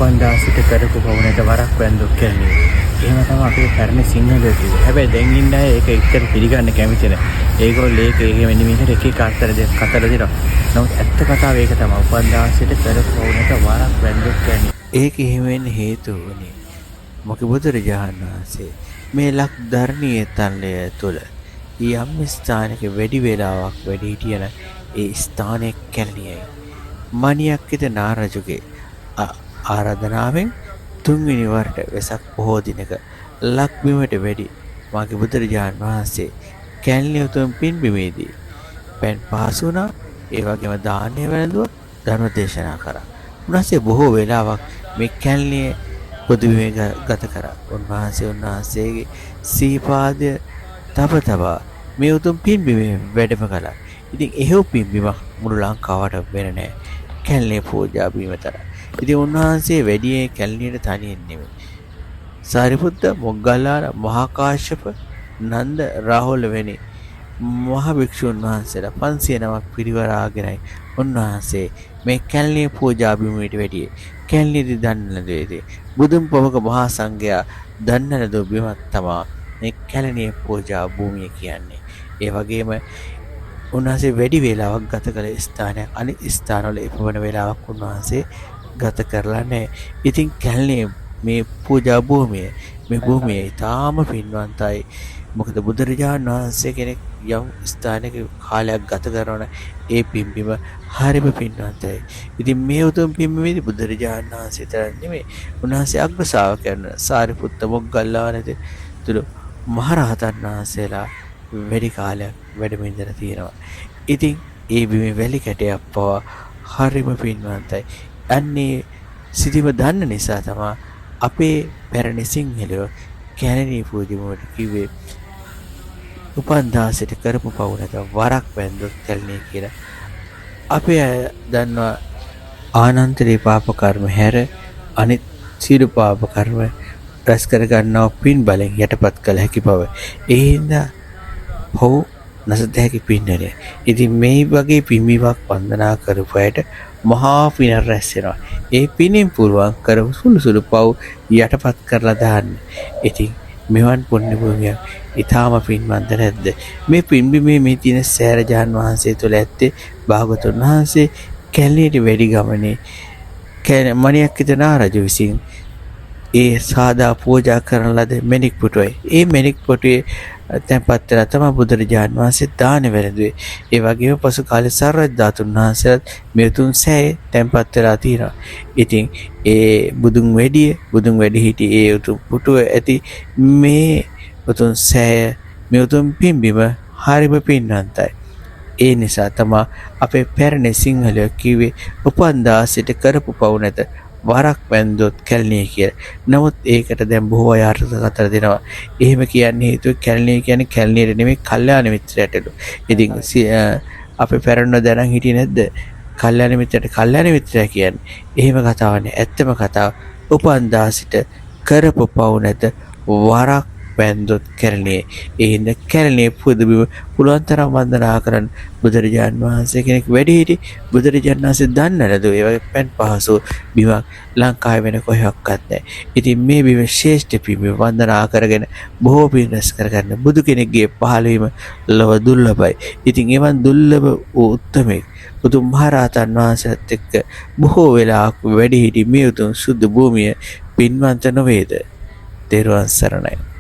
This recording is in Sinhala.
උපන්දා සිට කරපු පවුනට වරක් වැන්දොත් කියන්නේ. එහෙම තමයි අපේ පැරණි සිංහලයෝ කිව්වේ. හැබැයි දැන් ඉන්න අය ඒක එච්චර පිළිගන්න කැමති නැහැ. ඒගොල්ලෝ ඒක මෙන්න මේකට එක එක අතර දෙනවා. නමුත් ඇත්ත කතාව ඒක තමයි. උපන්දා සිට කරපු පවුනට වරක් වැන්දොත් කියන්නේ. ඒක එහෙම වෙන්න හේතුව වුණේ මොකද බුදුරජාණන් වහන්සේ මේ ලක් ධර්ණීය තලය තුළ යම් ස්ථානයක වැඩි වේලාවක් වැඩි හිටියන ඒ ස්ථානයේ කැලණියයි. මණියක් විත නාරජුගේ ආරාධනාවෙන් තුන්වෙනි වරට වෙසක් පොහෝ දිනක ලක්බිමට වැඩි මාගේ බුදුරජාණන් වහන්සේ කැලණිය උතුම් පින්බිමේදී පෙන් පාසු වුණා. ඒ වගේම දානය වැළඳුවා, ධර්ම දේශනා කරා. උන්වහන්සේ බොහෝ වේලාවක් මේ කැලණියේ පොදුවේ ගත කරා. උන්වහන්සේගේ සීපාදය තබා මේ උතුම් පින්බිමේ වැඩම කළා. ඉතින් එහෙව් පින්බිමක් මුළු ලංකාවට වෙන නැහැ. කැලණිය පූජා බිම තරම්. ඉතින් උන්වහන්සේ වැඩියේ කැලණියට තනියෙන් නෙමෙයි. සාරිපුත්ත, මොග්ගල්ලාන, මහා කාශ්‍යප, නන්ද, රාහුල වැනි මහ භික්ෂුන් වහන්සේලා 509ක් පිරිවරාගෙනයි උන්වහන්සේ මේ කැලණිය පූජා බිමට වැඩියේ. කැලණියේදී දන්නල දෙවිදී බුදුන් පොවක මහා සංඝයා දන්නල දෝ බිමක් තමා මේ කැලණිය පූජා භූමිය කියන්නේ. ඒ වගේම උන්වහන්සේ වැඩි වේලාවක් ගත කළ ස්ථානයක් අනිත් ස්ථානවල එපමණ වේලාවක් උන්වහන්සේ ගත කරලා නැහැ. ඉතින් කැලණිය මේ පූජා භූමිය මේ භූමිය ඊටාම පින්වන්තයි. මොකද බුදුරජාණන් වහන්සේ කෙනෙක් යම් ස්ථානයක කාලයක් ගත කරන ඒ පින්බිම හරිම පින්වන්තයි. ඉතින් මේ උතුම් පින්බිමේදී බුදුරජාණන් වහන්සේ තරම් නෙමෙයි උන්වහන්සේ අග්‍ර ශ්‍රාවකයන් සාරිපුත්ත, මොග්ගල්ලාන තුළු මහරහතන් වහන්සේලා වැඩි කාලයක් වැඩම ඉඳලා තියෙනවා. ඉතින් ඒ බිමේ වැලි කැටයක් පවා හරිම පින්වන්තයි. අන්නේ සිටිම දන්න නිසා තමයි අපේ පැරණි සිංහලයෝ කැලණිය පූජාවට කිව්වේ උපන්දා සිට කරපු පවුනට වරක් වැන්දොත් කැලණිය කියලා. අපේ අය දන්නවා ආනන්තරේ පාප කර්ම හැර අනිත් සියලු පාප කර්ම රැස් කර ගන්නව පින් බලෙන් යටපත් කළ හැකි බව. ඒ හින්දා පොහොව නැසත හැකි පින්නරය. ඉතින් මේ වගේ පින්බිමක් වන්දනා කරපු අයට මහා පින රැස් වෙනවා. ඒ පිනෙන් පුරවන් කරපු සුළු සුළු පව් යටපත් කරලා දාන්න. ඉතින් මෙවන් පුණ්‍ය භූමියක් ඊටාම පින්වන්ත නැද්ද? මේ පින්බිමේ මේ තියෙන සෑරජාන් වහන්සේ තුළ ඇත්තේ භාගතුන් වහන්සේ කැලණියට වැඩි ගමනේ මණියක් විතර රජු විසින් ඒ සාදා පූජා කරන ලද මෙනික් පුටුවයි. ඒ මෙනික් පුටුවේ තැන්පත් වෙලා තමයි බුදුරජාණන් වහන්සේ දාන වැළඳුවේ. ඒ වගේම පසු කාලේ සර්වජ් ධාතුන් වහන්සේලාත් මේ තුන් සෑයේ තැන්පත් වෙලා තියෙනවා. ඉතින් ඒ බුදුන් වැඩි හිටි ඒ උතුම් පුටුව ඇති මේ උතුම් සෑය මේ උතුම් පින්බිම හරිම පින්වන්තයි. ඒ නිසා තමයි අපේ පැරණි සිංහලයෝ කිව්වේ උපන්දා සිට කරපු පව් නැත වරක් වැන්දොත් කැලණිය කියලා. නමුත් ඒකට දැන් බොහෝ අය අර්ථකථන දෙනවා. එහෙම කියන්නේ හේතුව කැලණිය කියන්නේ කැලණියට නෙමෙයි කල්යාණ මිත්‍රයටලු. ඉතින් අපේ පැරණියෝ දැනන් හිටියේ නැද්ද? කල්යාණ මිත්‍රයට කල්යාණ මිත්‍රයා කියන්නේ. එහෙම කතාවක් නෑ. ඇත්තම කතාව උපන්දා සිට කරපු පව් නැත වරක් වැන්දොත් කැලණියේ. ඒ හින්දා කැලණියේ පුදුබිම පුළුවන් තරම් වන්දනා කරන්න. බුදුරජාණන් වහන්සේ කෙනෙක් වැඩි හිටි බුදුරජාණන් වහන්සේ දන්නලද ඒ වගේ පෙන් පහසු බිමක් ලංකාවේ වෙන කොහෙවත් නැහැ. ඉතින් මේ බිම ශ්‍රේෂ්ඨ බිම වන්දනා කරගෙන බොහෝ පින් රැස් කරගන්න බුදු කෙනෙක්ගේ පහළ වීම ලොව දුර්ලභයි. ඉතින් එවන් දුර්ලභ වූ උත්තමෙක් උතුම් මහරහතන් වහන්සේත් එක්ක බොහෝ වෙලාවක් වැඩි හිටි මේ උතුම් සුද්ධ භූමිය පින්වන්ත නොවේද? තෙරුවන් සරණයි.